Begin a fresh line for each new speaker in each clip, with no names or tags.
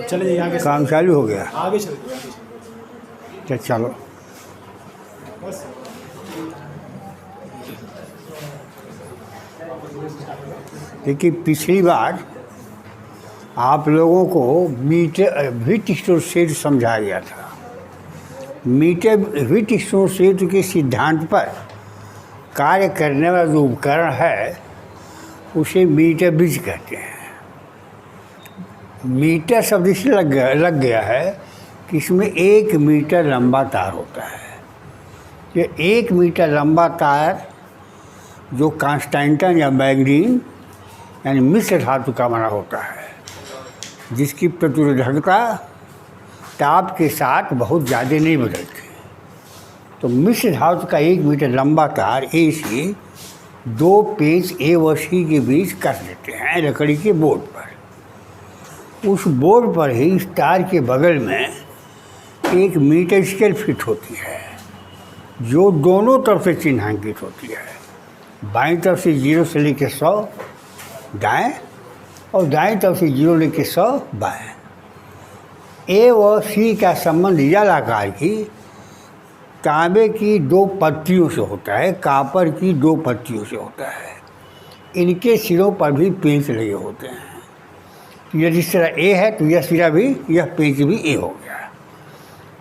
चले जाइए आगे।
काम चालू हो गया।
आगे चले जाइए, आगे चलिए।
चलो।
बस
देखिए, पिछली बार आप लोगों को मीटर व्हीटस्टोन सेट समझाया गया था। मीटर व्हीटस्टोन सेट के सिद्धांत पर कार्य करने वाला जो उपकरण है उसे मीटर ब्रिज कहते हैं। मीटर शब्द इसलिए लग गया है कि इसमें 1 मीटर लंबा तार होता है। ये 1 मीटर लंबा तार जो कांस्टेंटन या मैग्नीन यानी मिश्र धातु का बना होता है, जिसकी प्रतिरोधकता ताप के साथ बहुत ज़्यादा नहीं बदलती। तो मिश्र धातु का 1 मीटर लंबा तार ए से 2 पेच ए व सी के बीच कस देते हैं लकड़ी के बोर्ड पर। उस बोर्ड पर ही इस तार के बगल में एक मीटर स्केल फिट होती है जो दोनों तरफ से चिन्हांकित होती है। बाईं तरफ से 0 से लेकर 100 दाएँ और दाएं तरफ से 0 लेकर 100 बाएँ। ए व सी का संबंध जल आकार की तांबे की 2 पट्टियों से होता है, कापर की 2 पट्टियों से होता है। इनके सिरों पर भी पेंच लगे होते हैं। यह जिस तरह ए है तो यह सिरा भी, यह पेंच भी ए हो गया।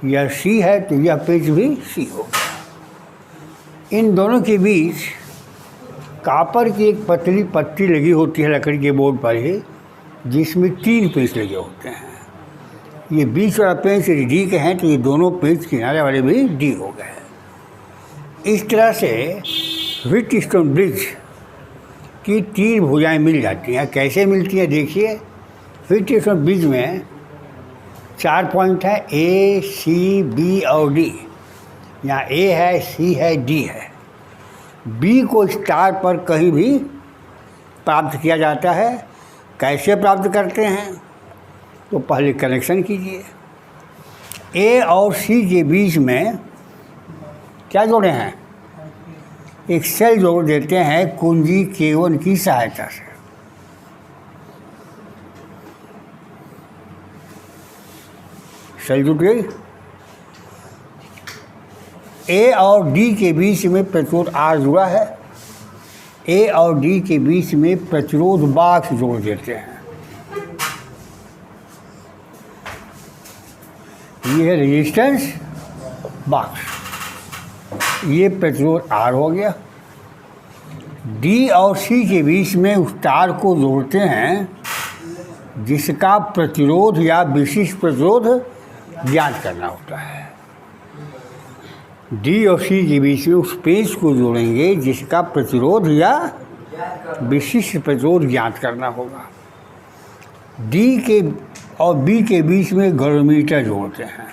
यह सी है तो यह पेंच भी सी हो गया। इन दोनों के बीच कापर की एक पतली पट्टी लगी होती है लकड़ी के बोर्ड पर ही, जिसमें 3 पेंच लगे होते हैं। ये बीच वाला पेंच यदि डी के हैं तो ये दोनों पेंच किनारे वाले भी डी हो गए। इस तरह से व्हीटस्टोन ब्रिज की 3 भुजाएं मिल जाती हैं। कैसे मिलती हैं देखिए। व्हीटस्टोन ब्रिज में 4 पॉइंट हैं, ए सी बी और डी। यहाँ ए है, सी है, डी है। बी को स्टार पर कहीं भी प्राप्त किया जाता है। कैसे प्राप्त करते हैं तो पहले कनेक्शन कीजिए। ए और सी के बीच में क्या जोड़े हैं, एक सेल जोड़ देते हैं कुंजी K1 की सहायता से। सेल जुट गई। ए और डी के बीच में प्रतिरोध R जुड़ा है। ए और डी के बीच में प्रतिरोध बॉक्स जोड़ देते हैं। ये है रेजिस्टेंस बॉक्स। ये प्रतिरोध R हो गया। डी और सी के बीच में उस तार को जोड़ते हैं जिसका प्रतिरोध या विशिष्ट प्रतिरोध ज्ञात करना होता है। डी और सी के बीच में उस पेंच को जोड़ेंगे जिसका प्रतिरोध या विशिष्ट प्रतिरोध ज्ञात करना होगा। डी के और बी के बीच में गैलोमीटर जोड़ते हैं।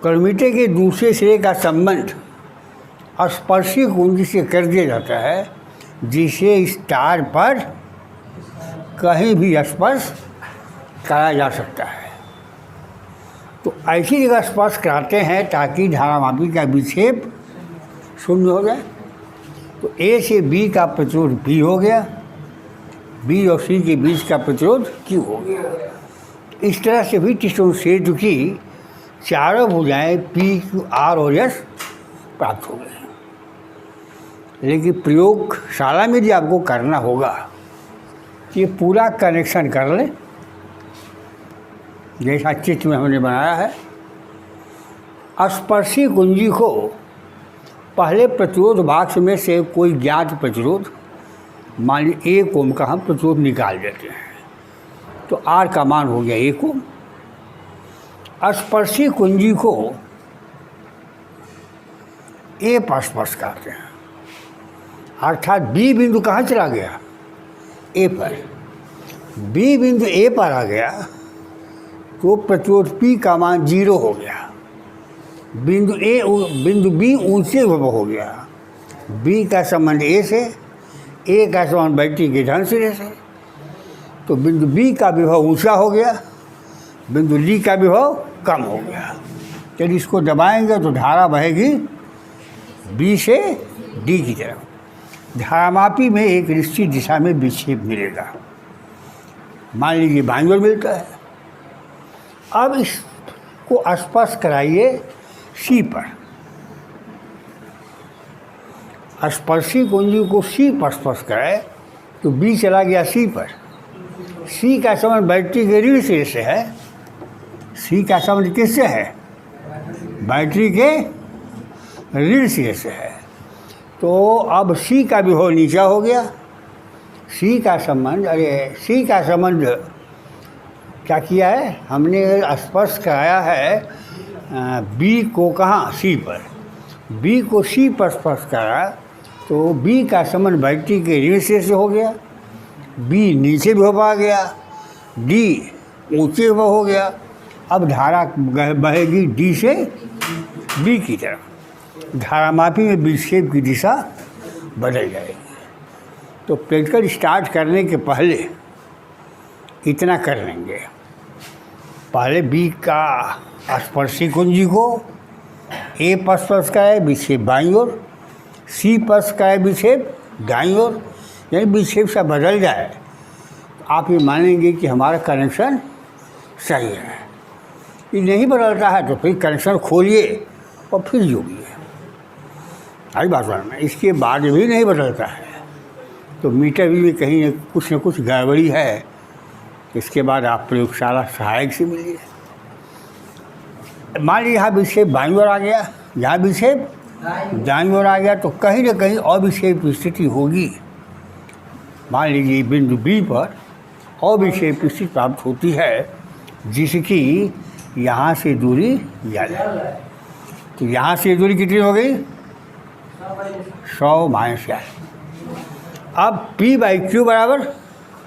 गैलोमीटर के दूसरे सिरे का संबंध स्पर्शी कुंजी से कर दिया जाता है, जिसे इस तार पर कहीं भी स्पर्श कराया जा सकता है। तो ऐसी जगह स्पर्श कराते हैं ताकि धारामापी का विक्षेप शून्य हो जाए। तो ए से बी का प्रतिरोध बी हो गया, बी और सी के बीच का प्रतिरोध क्यू हो गया। इस तरह से व्हीटस्टोन सेट की 4 भुजाएं पी, क्यू, आर और एस प्राप्त हो गए। लेकिन प्रयोगशाला में यदि आपको करना होगा कि ये पूरा कनेक्शन कर लें जैसा चित्र में हमने बनाया है। स्पर्शी कुंजी को पहले प्रतिरोध बॉक्स में से कोई ज्ञात प्रतिरोध, मान लीजिए 1 ओम का हम प्रतिरोध निकाल देते हैं तो R का मान हो गया 1 ओम। स्पर्शी कुंजी को ए पर स्पर्श करते हैं, अर्थात बी बिंदु कहाँ चला गया, ए पर। बी बिंदु ए पर आ गया तो प्रतिरोध P का मान 0 हो गया। बिंदु बी ऊंचे हो गया। बी का संबंध ए से, ए का संबंध बैटरी के धन सिरे से। तो बिंदु बी का विभव ऊंचा हो गया, बिंदु डी का विभव कम हो गया। यदि इसको दबाएंगे तो धारा बहेगी बी से डी की तरफ। धारामापी में एक निश्चित दिशा में विक्षेप मिलेगा। मान लीजिए बाईं ओर मिलता है। अब इसको स्पर्श कराइए सी पर, स्पर्शी कुंजी को सी पर स्पर्श कराए तो बी चला गया सी पर। सी का संबंध बैटरी के ऋण सिरे से है। सी का संबंध किससे है? बैटरी के ऋण सिरे से है। तो अब सी का विभव नीचा हो गया। सी का संबंध क्या किया है हमने? स्पर्श कराया है बी को कहाँ? सी पर। बी को सी पर स्पर्श करा तो बी का संबंध बैटरी के ऋण सिरे से हो गया। बी नीचे विभव आ गया, डी ऊंचे विभव हो गया। अब धारा बहेगी डी से बी की तरफ। धारामापी में विक्षेप की दिशा बदल जाएगी। तो प्रैक्टिकल स्टार्ट करने के पहले इतना कर लेंगे। पहले बी का स्पर्शी कुंजी को ए पर स्पर्श कराए, विक्षेप बाईं ओर। सी पर कराए, विक्षेप दाईं ओर। यानी विक्षेप से बदल जाए तो आप ये मानेंगे कि हमारा कनेक्शन सही है। ये नहीं बदलता है तो फिर कनेक्शन खोलिए और फिर जोड़िए। आई बात में इसके बाद भी नहीं बदलता है तो मीटर भी कहीं न कुछ गड़बड़ी है। इसके बाद आप प्रयोगशाला सहायक से मिलिए। मान लीजिए यहाँ विक्षेप बाईं ओर आ गया, यहाँ विक्षेप दाईं ओर आ गया तो कहीं न कहीं अविक्षेप की स्थिति होगी। मान लीजिए बिंदु बी पर अविक्षेप की स्थिति प्राप्त होती है जिसकी यहाँ से दूरी यल है। तो यहाँ से दूरी कितनी हो गई? 100 माइनस यल। अब P/Q बराबर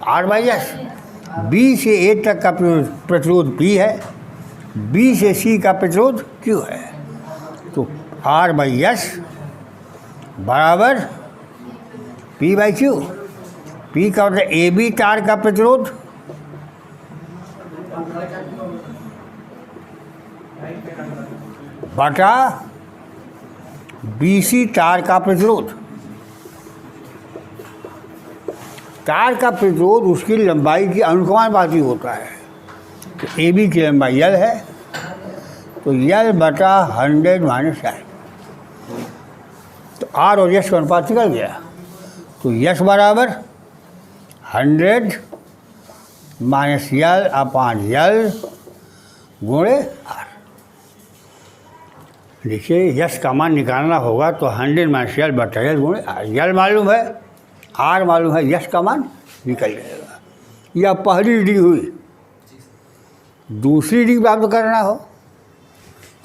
R/S। बी से ए तक का प्रतिरोध P है, बी से सी का प्रतिरोध Q है। तो R/S बराबर P/Q। P का मतलब ए बी तार का प्रतिरोध बटा BC तार का प्रतिरोध। तार का प्रतिरोध उसकी लंबाई की अनुपाती होता है। तो ए बी की लंबाई L है तो L बटा 100 माइनस L। तो R और S का अनुपात निकल गया। तो S बराबर 100 माइनस L अपान L गुणे R। देखिए यस का मान निकालना होगा तो 100 माइनस L बटा L गुणे R। L मालूम है, R मालूम है, यस का मान निकल जाएगा। यह पहली रीडिंग हुई। दूसरी रीडिंग प्राप्त करना हो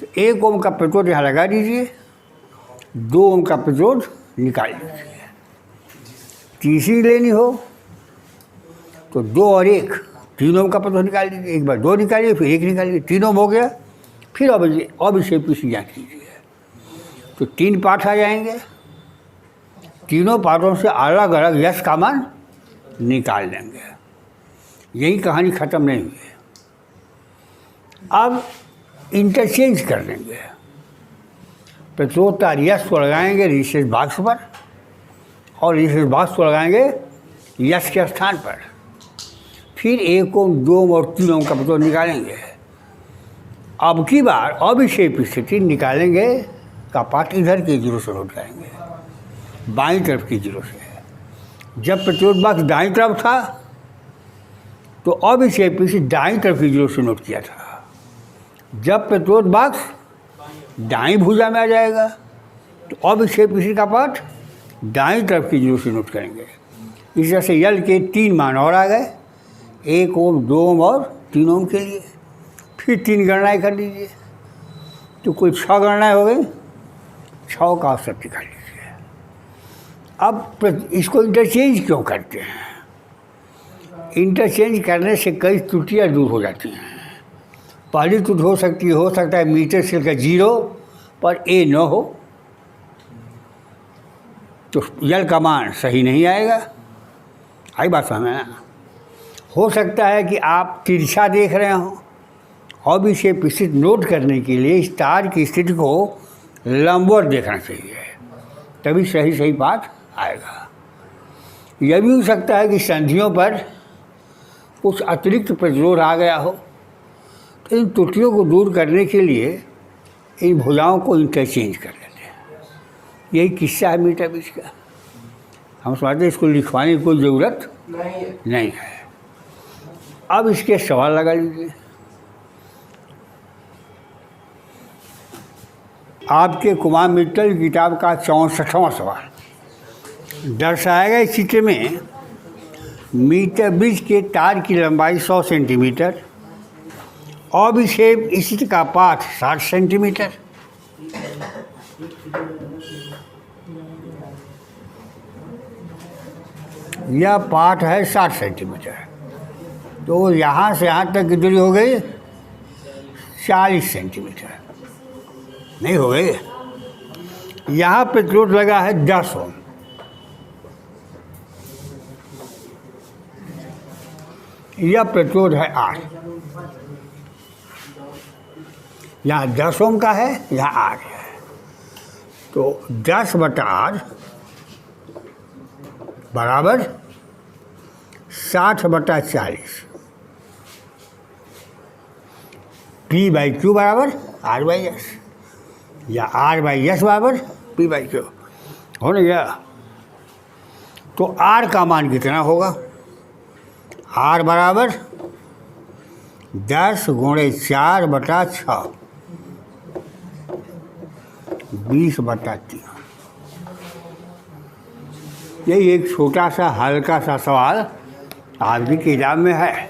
तो 1 ओम का प्रतिरोध यहाँ लगा दीजिए, 2 ओम का प्रतिरोध निकाल दीजिए। तीसरी लेनी हो तो 2 और 1 3 ओम का प्रतिरोध निकाल दीजिए। एक बार 2 निकालिए फिर 1 निकालिए, 3 ओम हो गया। फिर अभिक्षेप की जाँच कीजिए तो 3 पाठ आ जाएंगे। तीनों पाठों से अलग अलग यश का मान निकाल देंगे। यही कहानी ख़त्म नहीं हुई है। अब इंटरचेंज कर देंगे। प्रतिरोध तार यश को लगाएंगे रिसेस बॉक्स पर और रिसेस बॉक्स को लगाएंगे यश के स्थान पर। फिर 1 ओम, 2 ओम और 3 ओम का प्रतिरोध निकालेंगे। अब की बार अभिक्षेप स्थिति निकालेंगे का पाठ इधर के जीरो से नोट करेंगे, बाईं तरफ की जीरो से। जब प्रतिरोध बॉक्स दाईं तरफ था तो अभिक्षेप स्थिति दाईं तरफ की जीरो से नोट किया था। जब प्रतिरोध बॉक्स दाईं भुजा में आ जाएगा तो अभिक्षेप स्थिति का पाठ दाईं तरफ की जीरो से नोट करेंगे। इस तरह से यल के 3 मान और आ गए, 1 ओम, 2 ओम और 3 ओम के लिए। फिर 3 गणनाएँ कर लीजिए तो कुल 6 गणनाएँ हो गई। 6 का औसत निकाल लीजिए। अब इसको इंटरचेंज क्यों करते हैं? इंटरचेंज करने से कई त्रुटियाँ दूर हो जाती हैं। पहली त्रुटि हो सकता है मीटर स्केल का 0 पर ए न हो तो यल का मान सही नहीं आएगा। आई बात समझ में ना? हो सकता है कि आप तिरछा देख रहे हो और भी इसे स्थिति नोट करने के लिए इस तार की स्थिति को लंबवत देखना चाहिए, तभी सही बात आएगा। यह भी हो सकता है कि संधियों पर कुछ अतिरिक्त प्रतिरोध आ गया हो, तो इन त्रुटियों को दूर करने के लिए इन भुजाओं को इंटरचेंज कर लेते हैं। यही किस्सा है मीटर बीज का। हम समझते हैं इसको लिखवाने की कोई ज़रूरत नहीं है। अब इसके सवाल लगा लीजिए। आपके कुमार मित्तल की किताब का 64वां सवाल दर्शाएगा इस चित्र में मीटर ब्रिज के तार की लंबाई 100 सेंटीमीटर और विक्षेप स्थिति का पाठ 60 सेंटीमीटर। यह पाठ है 60 सेंटीमीटर, तो यहाँ से यहाँ तक की दूरी हो गई 40 सेंटीमीटर, नहीं हो गई। यहाँ प्रतिरोध लगा है 10 ओम। यह प्रतिरोध है 8। यहाँ 10 ओम का है, यहाँ 8 है, तो 10/8 बराबर 60/40। P/Q बराबर R/S या R/S बराबर P/Q हो ना गया। तो R का मान कितना होगा? R बराबर 10 × 4/6 20/3। यही एक छोटा सा हल्का सा सवाल आपकी किताब में है।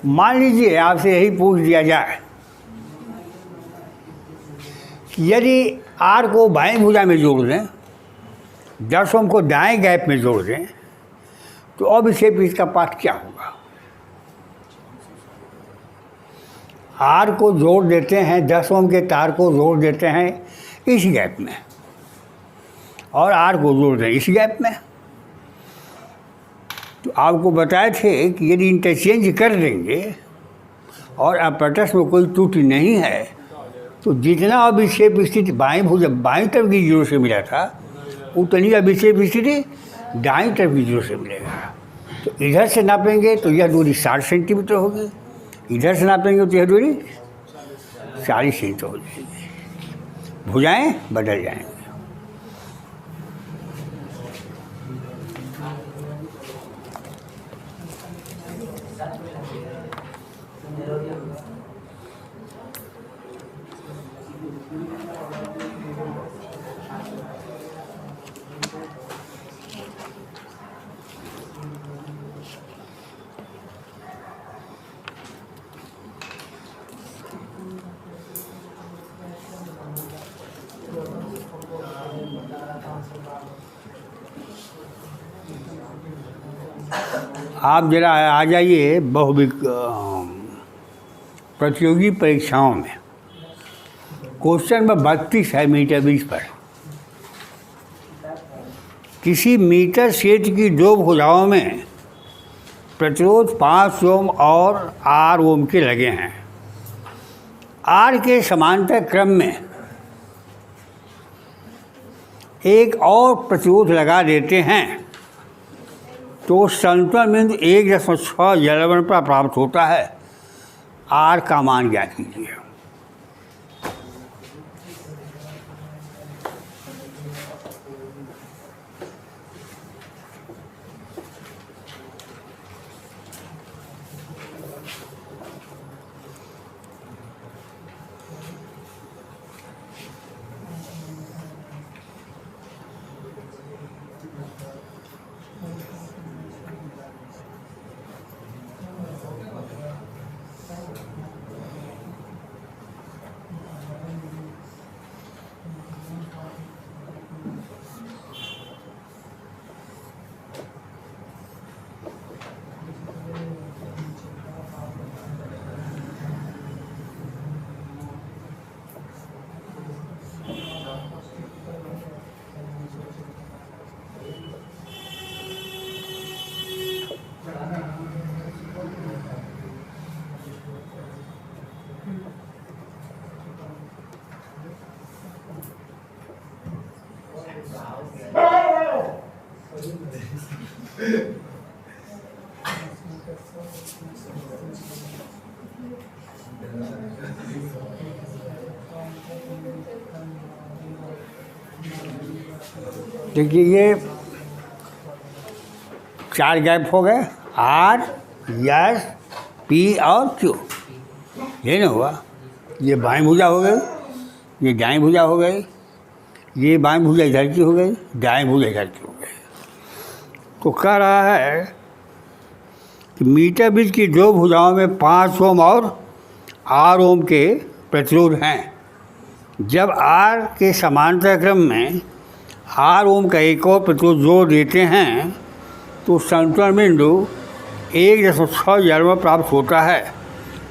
मान लीजिए आपसे यही पूछ दिया जाए कि यदि R को बाएं भुजा में जोड़ दें, 10 ओम को दाएं गैप में जोड़ दें, तो अब इसे इसका पाठ क्या होगा? R को जोड़ देते हैं, 10 ओम के तार को जोड़ देते हैं इस गैप में, और R को जोड़ दें इस गैप में। तो आपको बताए थे कि यदि इंटरचेंज कर देंगे और अपरटस में कोई त्रुटि नहीं है, तो जितना अभिक्षेप स्थिति बाईं तरफ की जीरो से मिला था, उतनी अभिक्षेप स्थिति दाईं तरफ की जीरो से मिलेगा। तो इधर से नापेंगे तो यह दूरी 60 सेंटीमीटर होगी, इधर से नापेंगे तो यह दूरी 40 सेंटीमीटर हो जाएगी। भुजाएं बदल जाएंगे। आप जरा आ जाइए प्रतियोगी परीक्षाओं में। क्वेश्चन नंबर 32 है मीटर ब्रिज पर। किसी मीटर क्षेत्र की दो भुजाओं में प्रतिरोध 5 ओम और 8 ओम के लगे हैं। R के समांतर क्रम में एक और प्रतिरोध लगा देते हैं तो संतुलन बिंदु 1.6 जलवन पर प्राप्त होता है। R का मान ज्ञात कीजिए। देखिए ये 4 गैप हो गए, आर, एस, पी और क्यू। ये ना हुआ, ये बाएं भुजा हो गई, ये दाएं भुजा हो गई, ये बाएं भुजा इधर की हो गई, दाएं भुजा इधर की हो गई। तो कह रहा है कि मीटर ब्रिज की 2 भुजाओं में 5 ओम और 8 ओम के प्रतिरोध हैं। जब आर के समांतर क्रम में 8 ओम का एक और प्रतिरोध जोड़ देते हैं तो संतुलन बिंदु 1.6 जलवा प्राप्त होता है।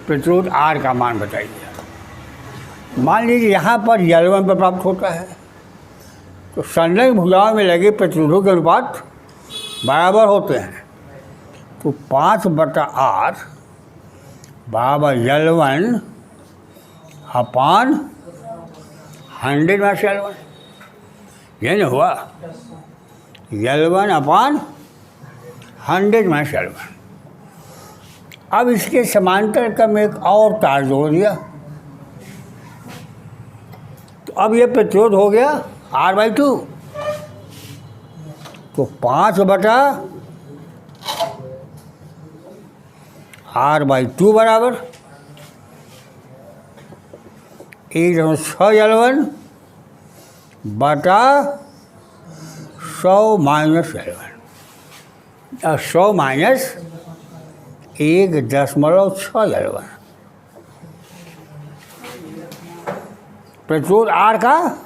प्रतिरोध आर का मान बताइए। मान लीजिए यहाँ पर जलवन पर प्राप्त होता है, तो संलग्न भुजाओं में लगे प्रतिरोधों के अनुपात बराबर होते हैं। तो 5/8 बराबर L1 अपान 100 में L1। ये नहीं हुआ, L1 अपान 100 में L1। अब इसके समांतर क्रम एक और तार जोड़ दिया, तो अब ये प्रतिरोध हो गया R/2। तो 5/R/2 बराबर 1.6 L1 बटा 100 माइनस L1, 100 माइनस 1.6 L1। प्रतिरोध आर का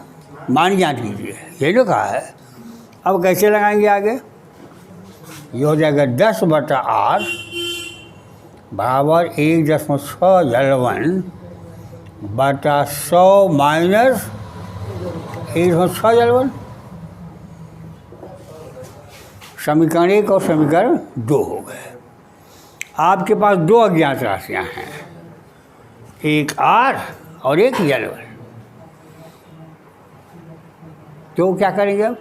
मान ज्ञात कीजिए, ये जो कहा है। अब कैसे लगाएंगे आगे? ये हो जाएगा 10/R बराबर 1.6 L1 बटा 100 माइनस 1.6 L1। समीकरण 1 और समीकरण 2 हो गए। आपके पास 2 अज्ञात राशियां हैं, एक आर और एक L1। तो क्या करेंगे अब?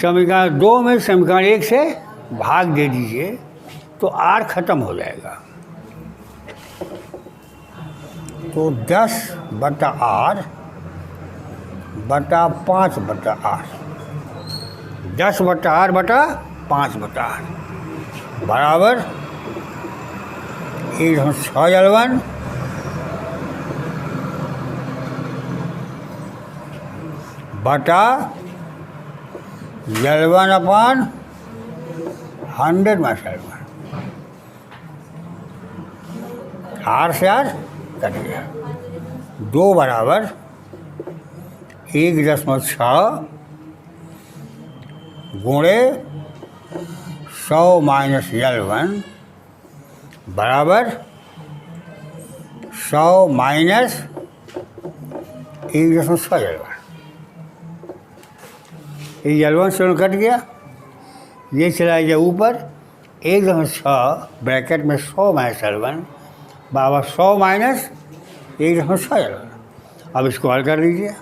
समीकरण 2 में समीकरण 1 से भाग दे दीजिए तो आर खत्म हो जाएगा। तो 10/R बटा 5/R, 10/R बटा 5/R बराबर 1.6 L1 बटा L1 अपान 100 में L1। आर से आर कट गया। 2 बराबर 1.6 गुणे 100 माइनस L1 बराबर 100 माइनस 1.6 L1। ये L1 से कट गया, ये चला गया ऊपर 1.6 ब्रैकेट में 100 माइनस L1 बराबर 100 माइनस 1.6 L1। अब इसको हल कर दीजिए।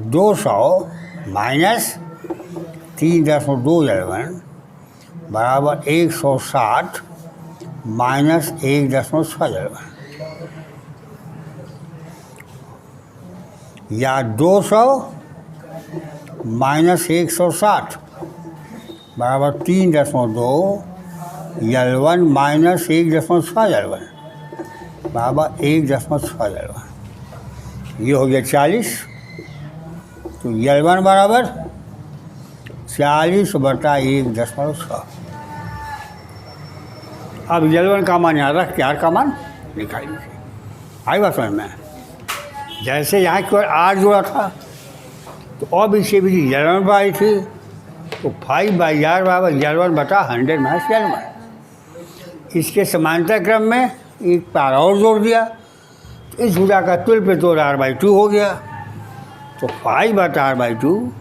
200 माइनस 3.2 L1 बराबर 160 माइनस 1.6 L1, या 200 माइनस 160 बराबर 3.2 L1 माइनस 1.6 L1 बराबर 1.6 L1। ये हो गया 40। तो L1 बराबर 40/1.6। अब L1 का मान यहाँ रख के आर का मान निकाल लीजिए। आई बात समझ में? जैसे यहाँ की ओर आर जोड़ा था तो अब इसे भी L1 आई थी, तो 5/R बराबर L1 बटा 100 माइनस L1। इसके समांतर क्रम में एक तार और जोड़ दिया, तो इस भुजा का तुल्य प्रतिरोध R/2 हो गया। तो 5/R/2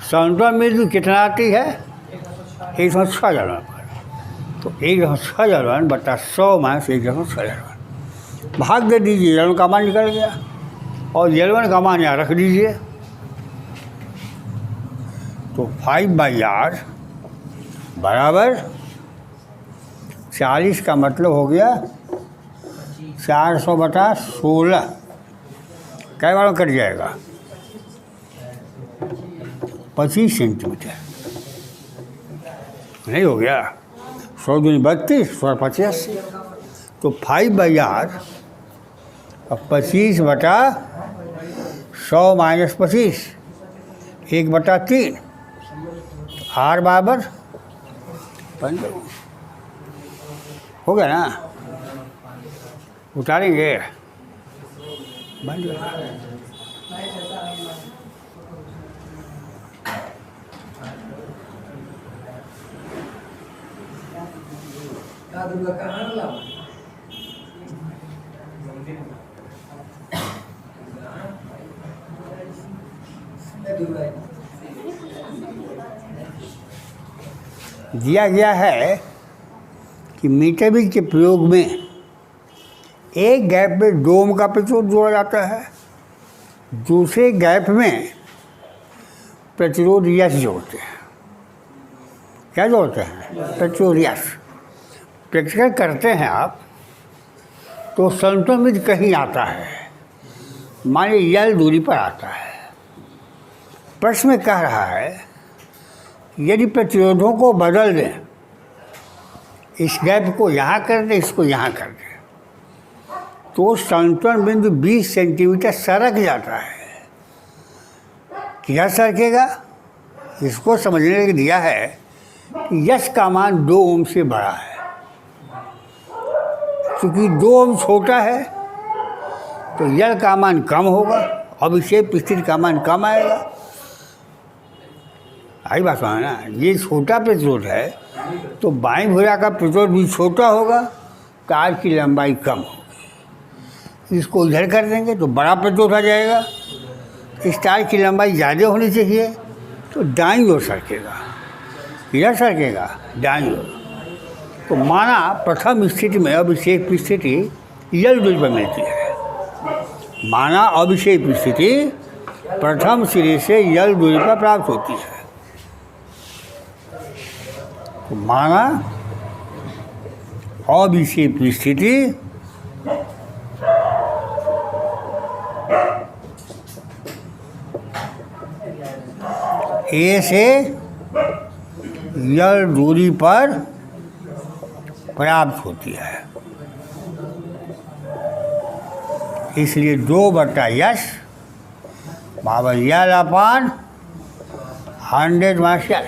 संतुलन बिंदु कितना आती है? 1.6 L1 पर। तो 1.6 L1 बटा 100 माइनस 1.6 L1 भाग दे दीजिए, L1 का मान निकल गया और L1 का मान यहाँ रख दीजिए। तो 5/8 बराबर 40 का मतलब हो गया 400/16। कै बार में कट जाएगा? 25 सेंटीमीटर। नहीं हो गया? 100 दूनी 32, 100 85। तो 5/8 और 25/100 माइनस 25 1/3। R बराबर 15 हो गया ना? उतारेंगे बंद हो गया। दिया गया है कि मीटरबिज के प्रयोग में एक गैप में 2 ओम का प्रतिरोध जोड़ा जाता है, दूसरे गैप में प्रतिरोध यश जोड़ते हैं। क्या जोड़ते हैं? प्रतिरोध यश। प्रैक्टिकल करते हैं आप तो संतुलित कहीं आता है, मानिए यल दूरी पर आता है। प्रश्न में कह रहा है यदि प्रतिरोधों को बदल दें, इस गैप को यहाँ कर दें, इसको यहाँ कर दें, तो संतुलन बिंदु 20 सेंटीमीटर सरक जाता है। क्या सरकेगा? इसको समझने के लिए दिया है कि यश का मान 2 ओम से बड़ा है। क्योंकि 2 ओम छोटा है तो यल का मान कम होगा, अभिक्षेप स्थिति का मान कम आएगा। आई बात समझ ना? ये छोटा प्रतिरोध है तो बाईं भुजा का प्रतिरोध भी छोटा होगा, तार की लंबाई कम होगी। इसको इधर कर देंगे तो बड़ा प्रतिरोध आ जाएगा। इस तार की लंबाई ज़्यादा होनी चाहिए तो दाईं ओर सरकेगा। इधर सरकेगा दाईं ओर। तो माना प्रथम स्थिति में अभिक्षेप स्थिति यल दूरी पर मिलती है। माना अभिक्षेप स्थिति प्रथम सिरे से यल दूरी पर प्राप्त होती है। तो माना अभिक्षेप स्थिति ए से यल दूरी पर प्राप्त होती है। इसलिए 2/यश बराबर यल अपान 100 माइनस यल।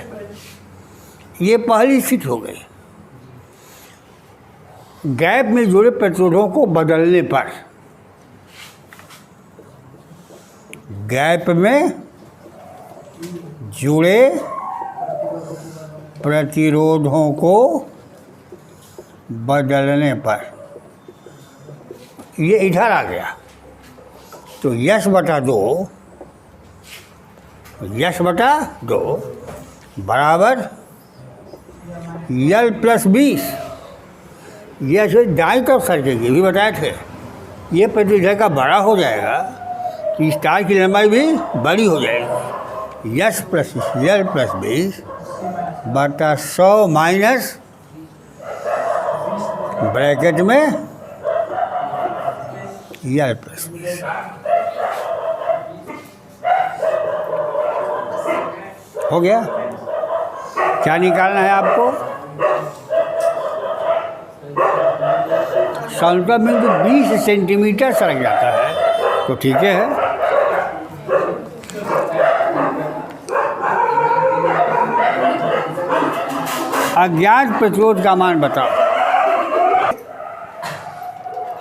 ये पहली स्थिति हो गई। गैप में जुड़े प्रतिरोधों को बदलने पर, गैप में जुड़े प्रतिरोधों को बदलने पर ये इधर आ गया तो यश/2 बराबर यल प्लस 20। ये ऐसे दाईं तरफ सरकेगी, भी बताए थे। ये प्रतिरोध का बड़ा हो जाएगा तो इस तार की लंबाई भी बड़ी हो जाएगी। यल प्लस 20/100 माइनस ब्रैकेट में यल प्लस 20। हो गया? क्या निकालना है आपको? संतुलन बिंदु 20 सेंटीमीटर सरक जाता है तो ठीक है। अज्ञात प्रतिरोध का मान बताओ।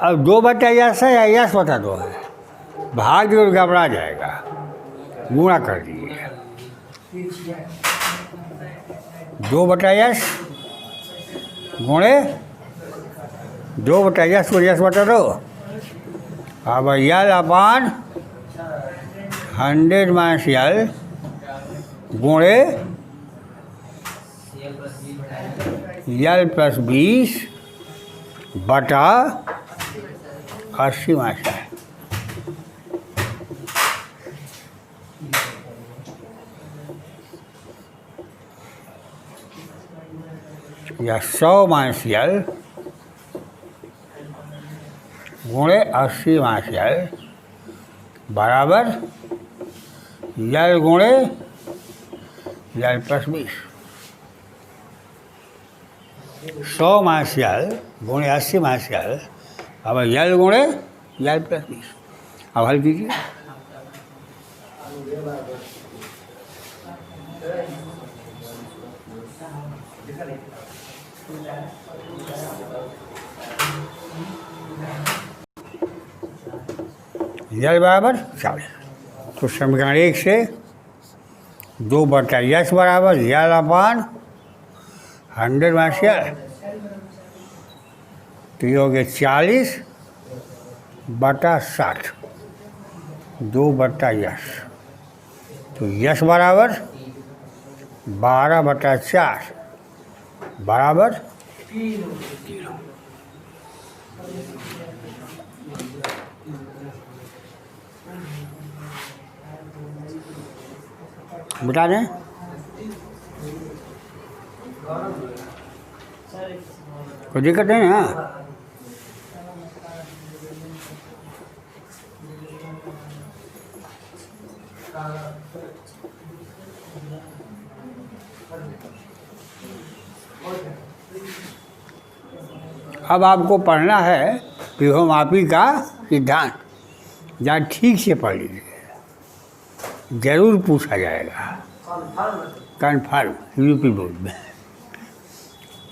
अब 2/यश है या यश/2 है? भाग जो घबरा जाएगा, गुणा कर दीजिए। 2/यश गुणे 2/यश को यश/2। अब यल अपान 100 माइनस यल गुणे यल प्लस 20 बटा 80 माइनस यल। या 100 माइनस यल गुणे 80 माइनस यल बराबर यल गुणे यल प्लस 20। 100 माइनस यल गुणे 80 माइनस यल अब यल गुणे यल प्लस 20। अब हल कीजिए। यल बराबर 40। तो समीकरण 1 से 2 बटा यस बराबर यल अपान 100 माइनस यल, तो ये हो गया 40 बटा 60 2 बटा यस, तो यस बराबर 12 बटा 4 बराबर 0। बता दें कोई दिक्कत नहीं है। अब आपको पढ़ना है विभवमापी का सिद्धांत, जहाँ ठीक से पढ़ लीजिए, जरूर पूछा जाएगा कन्फर्म यूपी बोर्ड में।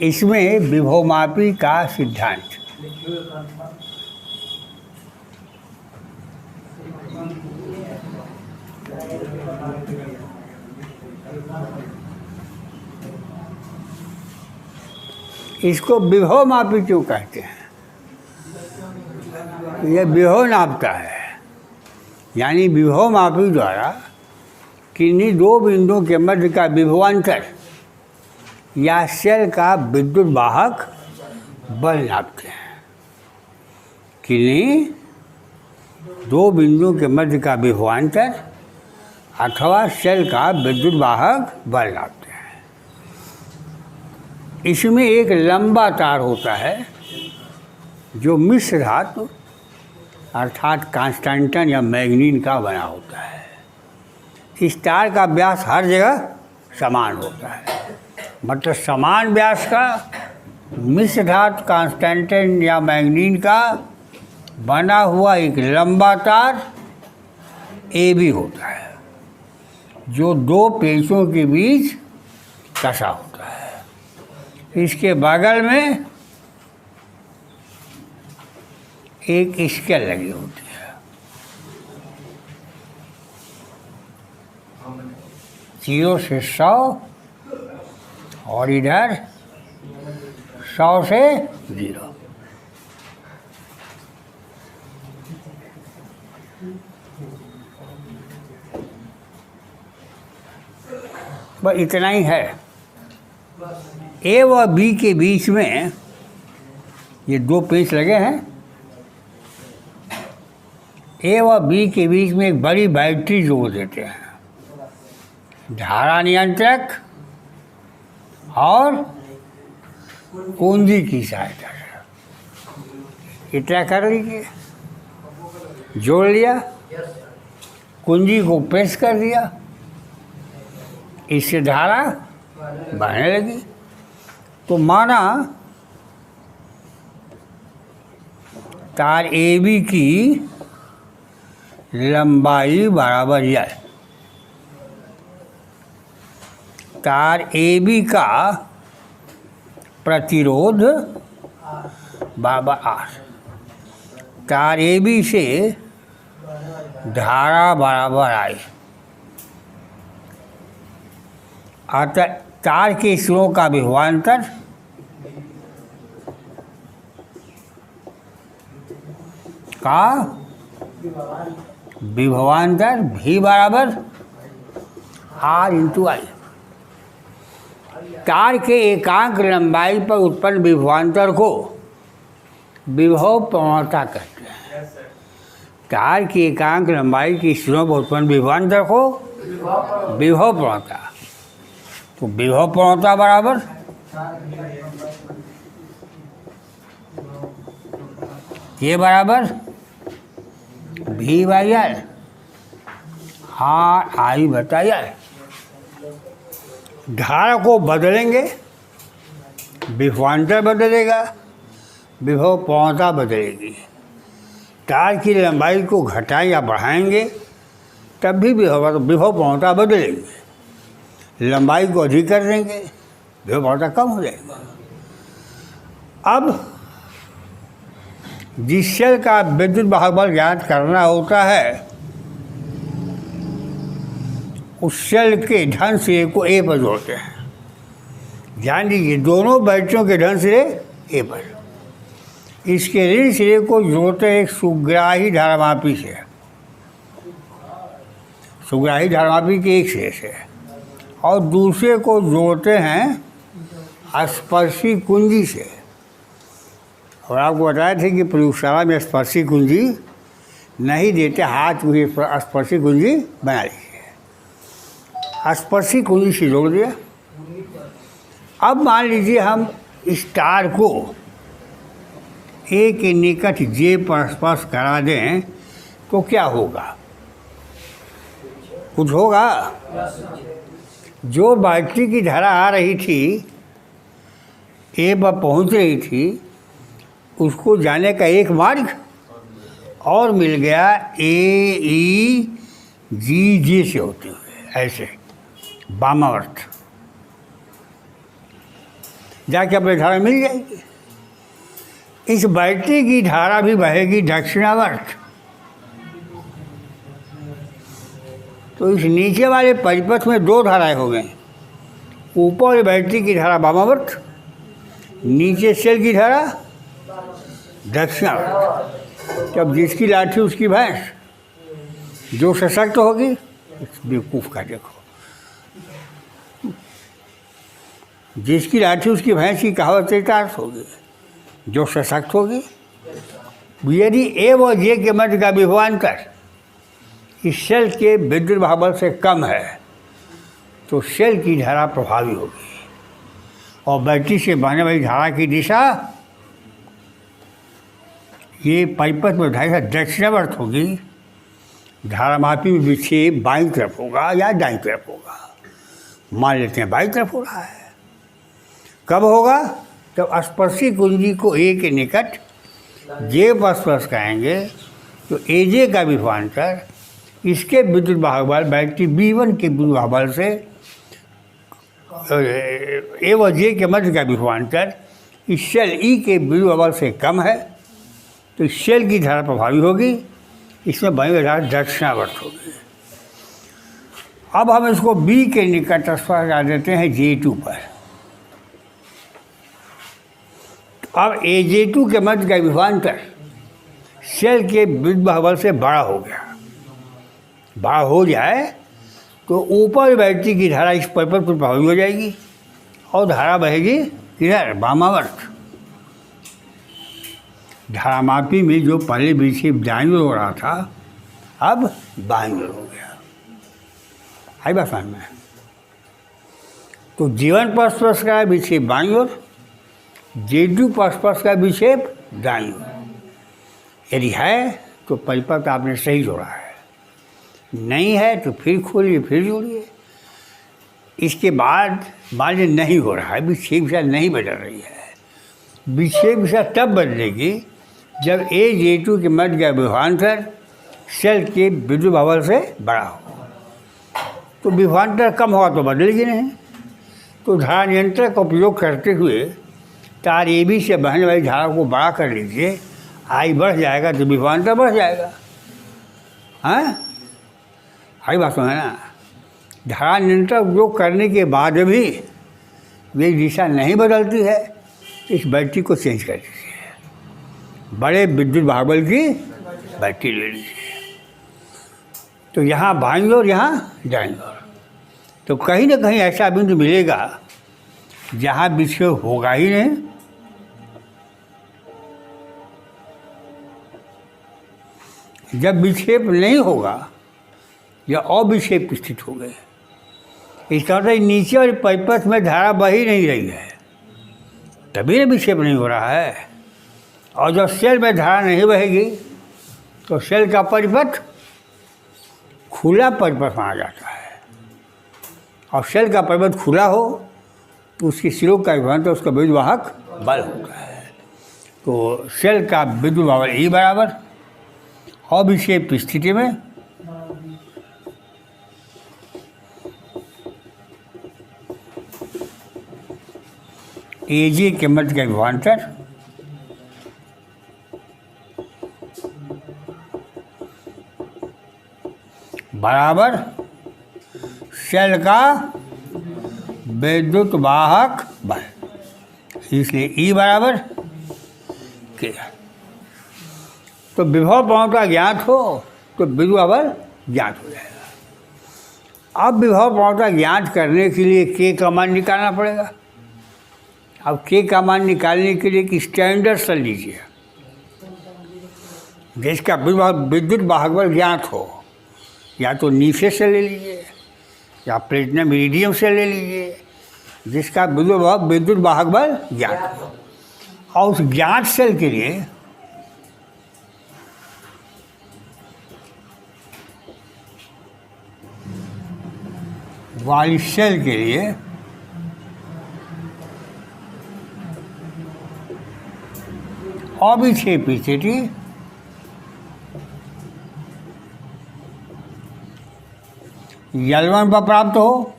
इसमें विभवमापी का सिद्धांत इसको विभवमापी क्यों कहते हैं? यह विभव नापता है, यानी विभवमापी द्वारा किन्हीं दो बिंदुओं के मध्य का विभवांतर या सेल का विद्युत वाहक बल नापते हैं। किन्हीं दो बिंदुओं के मध्य का विभवांतर अथवा सेल का विद्युत वाहक बल नापते हैं। इसमें एक लंबा तार होता है जो मिश्र धातु अर्थात कांस्टेंटन या मैग्नीन का बना होता है। इस तार का व्यास हर जगह समान होता है, मतलब समान व्यास का मिश्र धातु कांस्टेंटन या मैग्नीन का बना हुआ एक लंबा तार ए बी होता है, जो दो पेचों के बीच कसा होता है। इसके बगल में एक स्केल लगी होती है। 0 से 100 और इधर 100 से 0। बस इतना ही है। ए व बी के बीच में ये दो पेच लगे हैं। ए व बी के बीच में एक बड़ी बैटरी जोड़ देते हैं, धारा नियंत्रक और कुंजी की सहायता से। इतना कर लीजिए, जोड़ लिया, कुंजी को प्रेस कर दिया, इससे धारा बहने लगी। तो माना तार ए बी की लंबाई बराबर यल, तार ए बी का प्रतिरोध बराबर आर, तार ए बी से धारा बराबर आई। अतः तार के सिरों का विभवांतर भी बराबर आर इंटू आई। तार के एकांक लंबाई पर उत्पन्न विभवांतर को विभव प्रवणता कहते हैं। तार की एकांक लंबाई की सिरों पर उत्पन्न विभवांतर को विभव प्रवणता। तो विभव प्रवणता बराबर ये बराबर V/R। I बटा R। धारा को बदलेंगे, विभवांतर बदलेगा, विभव प्रवणता बदलेगी। तार की लंबाई को घटाएं या बढ़ाएंगे तब भी विभव प्रवणता बदलेगी। लंबाई को अधिक कर देंगे, विभव प्रवणता कम हो जाएगी। अब जिस सेल का विद्युत वाहक बल ज्ञात करना होता है उस सेल के धन सिरे को A पर जोड़ते हैं। ध्यान दीजिए, दोनों बैटरियों के धन सिरे A पर, इसके ऋण सिरे को जोड़ते हैं एक सुग्राही धारामापी से, सुग्राही धारामापी के एक सिरे से, और दूसरे को जोड़ते हैं स्पर्शी कुंजी से। और आपको बताए थे कि प्रयोगशाला में स्पर्शी कुंजी नहीं देते, हाथ में स्पर्शी कुंजी बना लीजिए। स्पर्शी कुंजी से जोड़ दिया। अब मान लीजिए हम इस तार को A के निकट J पर स्पर्श करा दें तो क्या होगा? कुछ होगा? जो बैटरी की धारा आ रही थी, A पर पहुंच रही थी, उसको जाने का एक मार्ग और मिल गया, AEGJ से होते हुए, ऐसे वामावर्त जाके अपनी धारा मिल जाएगी। इस बैटरी की धारा भी बहेगी दक्षिणावर्त। तो इस नीचे वाले परिपथ में दो धाराएं हो गई। ऊपर बैटरी की धारा वामावर्त, नीचे सेल की धारा दक्षिणावर्त। जब जिसकी लाठी उसकी भैंस, जो सशक्त होगी, बेवकूफ़ का देखो, जिसकी लाठी उसकी भैंस की कहावत चरितार्थ होगी, जो सशक्त होगी। यदि A व J के मध्य का विभवांतर इस सेल के विद्युत वाहक बल से कम है तो सेल की धारा प्रभावी होगी और बैटरी से बहने वाली धारा की दिशा ये परिपथ में धारा दक्षिणावर्त होगी। धारामापी में विक्षेप बाईं तरफ होगा या दाईं तरफ होगा। मान लेते हैं बाईं तरफ हो रहा है। कब होगा? जब स्पर्शी कुंजी को A के निकट J पर स्पर्श कराएंगे तो AJ का विभवांतर इसके विद्युत वाहक बल बैटरी B1 के विद्युत वाहक बल से A व J के मध्य का विभवांतर इस सेल E के विद्युत वाहक बल से कम है तो इस सेल की धारा प्रभावी होगी, इसमें बनी धारा दक्षिणावर्त होगी। अब हम इसको B के निकट स्पर्श करा देते हैं J2 पर। अब AJ2 के मध्य का विभवांतर सेल के विद्युत वाहक बल से बड़ा हो गया। बड़ा हो जाए तो ऊपर बैटरी की धारा इस परिपथ पर प्रभावी हो जाएगी और धारा बहेगी किधर? वामावर्त। धारामापी में जो पहले विक्षेप दाईं ओर हो रहा था अब बाईं ओर हो गया। आई बात समझ में? तो J1 पर स्पर्श का विक्षेप बाईं ओर, J2 पर स्पर्श का विक्षेप दाईं ओर। यदि है तो परिपथ आपने सही जोड़ा है, नहीं है तो फिर खोलिए, फिर जोड़िए। इसके बाद मान लीजिए नहीं हो रहा है, विक्षेप दिशा नहीं बदल रही है। विक्षेप दिशा तब बदलेगी जब AJ2 के मध्य का विभवांतर सेल के विद्युत वाहक बल से बड़ा हो। तो विभवांतर कम होगा तो बदलेगी नहीं। तो धारा नियंत्रक का उपयोग करते हुए तार AB से बहने वाली धारा को बड़ा कर लीजिए। I बढ़ जाएगा तो विभवांतर बढ़ जाएगा। हाँ, आई बात है ना? धारा नियंत्रक उपयोग करने के बाद भी वे दिशा नहीं बदलती है, इस बैटरी को चेंज कर दीजिए। बड़े विद्युत वाहक बल की बैटरी ले लीजिए। तो यहाँ बाईं ओर, यहाँ दाईं ओर। तो कहीं ना कहीं ऐसा बिंदु मिलेगा जहाँ विक्षेप होगा ही नहीं। जब विक्षेप नहीं होगा या अविक्षेप की स्थिति हो गई, इसका मतलब नीचे वाले परिपथ में धारा बह ही नहीं रही है, तभी ना विक्षेप नहीं हो रहा है। और जब सेल में धारा नहीं बहेगी तो सेल का परिपथ खुला परिपथ माना जाता है। और सेल का परिपथ खुला हो तो उसकी सिरों का विभवांतर उसका विद्युत वाहक बल होता है। तो सेल का विद्युत बल E बराबर अविक्षेप की स्थिति में AG के मध्य का विभवांतर बराबर सेल का विद्युत वाहक बल, इसलिए E बराबर के। तो विभव प्रवणता ज्ञात हो तो विद्युत बल ज्ञात हो जाएगा। अब विभव प्रवणता ज्ञात करने के लिए K का मान निकालना पड़ेगा। अब K का मान निकालने के लिए एक स्टैंडर्ड सल लीजिए जिसका विद्युत वाहक बल ज्ञात हो। या तो नीचे से ले लीजिए या प्लेटिनम इरिडियम से ले लीजिए जिसका विद्युत वाहक बल ज्ञात हो। और उस ज्ञात सेल के लिए वाली सेल के लिए अविक्षेप स्थिति L1 पर प्राप्त हो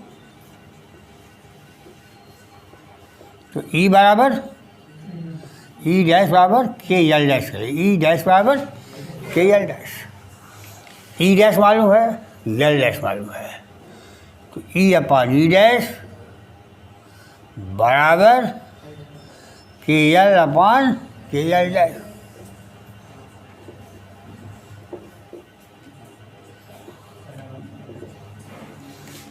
तो E बराबर E डैश बराबर के एल डैश करें। E डैश बराबर के एल डैश। E डैश मालूम है, एल डैश मालूम है, तो E अपान E डैश बराबर के एल अपान के एल डैश।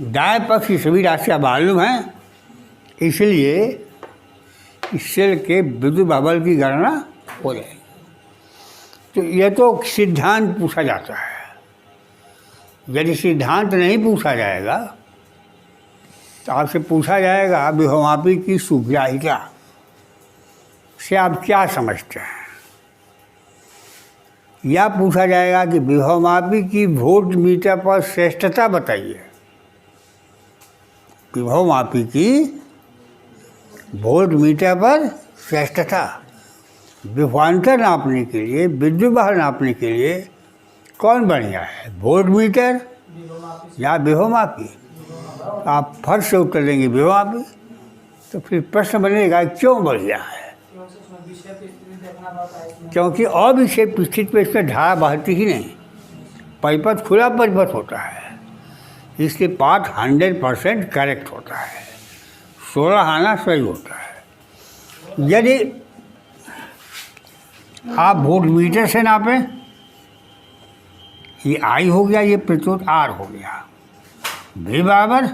दाएं पक्ष की सभी राशियाँ मालूम हैं, इसलिए इस सेल के विद्युत बल की गणना हो जाएगी। तो यह तो सिद्धांत पूछा जाता है। यदि सिद्धांत नहीं पूछा जाएगा तो आपसे पूछा जाएगा विभवमापी की सुग्राहिता से आप क्या समझते हैं, या पूछा जाएगा कि विभवमापी की वोल्ट मीटर पर श्रेष्ठता बताइए। विभवमापी की वोल्ट मीटर पर श्रेष्ठता विभवांतर नापने के लिए, विद्युत बल नापने के लिए कौन बढ़िया है, वोल्ट मीटर या विभवमापी? आप फर्स्ट से उत्तर देंगे विभवमापी, तो फिर प्रश्न बनेगा क्यों बढ़िया है? क्योंकि अविक्षेप स्थिति पर इसमें धारा बहती ही नहीं, परिपथ खुला परिपथ होता है, इसलिए पाठ 100% करेक्ट होता है, 16 आना सही होता है। यदि आप वोल्ट मीटर से नापें, ये I हो गया, ये प्रतिरोध R हो गया, V बराबर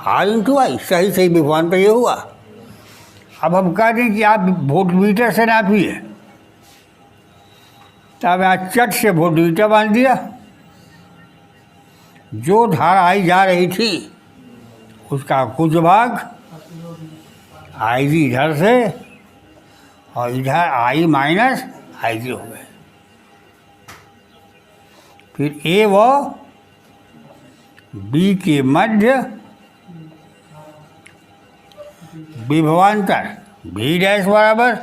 R इंटू I, सही सही विभवांतर ये हुआ। अब हम कह दें कि आप वोल्ट मीटर से नापिए, तब यहाँ चट से वोल्ट मीटर बांध दिया, जो धारा आई जा रही थी उसका कुछ भाग आई जी इधर से और इधर आई माइनस आई जी हो गए। फिर ए व बी के मध्य विभवांतर भी डैश बराबर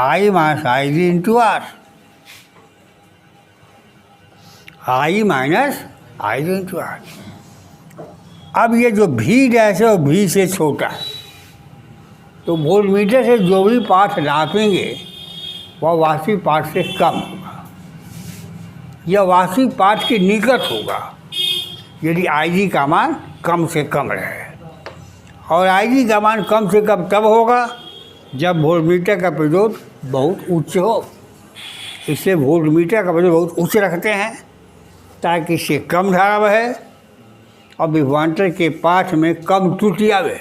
I minus I G into R, I minus I G into R. अब ये जो भी डैश है वो भी से छोटा है, तो वोल्ट मीटर से जो भी पाठ नापेंगे वह वास्तविक पाठ से कम होगा, यह वास्तविक पाठ के निकट होगा यदि आई जी का मान कम से कम रहे। और आई जी का मान कम से कम तब होगा जब वोल्ट मीटर का प्रतिरोध बहुत उच्च हो। इससे वोल्ट मीटर का प्रतिरोध बहुत उच्च रखते हैं ताकि इससे कम धारा बहे और विभवांतर के पाठ में कम त्रुटि आवे।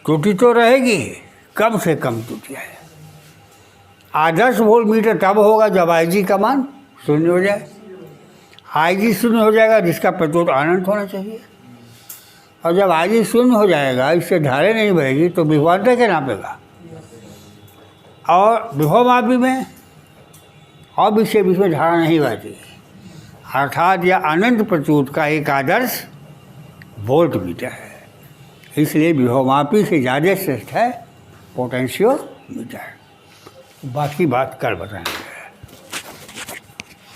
त्रुटि तो रहेगी, कम से कम त्रुटि आए। आदर्श वोल्ट मीटर तब होगा जब आई जी का मान शून्य हो जाए। आई जी शून्य हो जाएगा जिसका प्रतिरोध अनंत होना चाहिए, और जब आदि शून्य हो जाएगा, इससे धारे नहीं बहेगी, तो विभवांतर क्या नापेगा। और विभवमापी में और बीच में धारा नहीं बहती, अर्थात यह अनंत प्रचुर का एक आदर्श वोल्ट मीटर है। इसलिए विभवमापी से ज़्यादा श्रेष्ठ है पोटेंशियोमीटर। बाकी बात कल बताएंगे।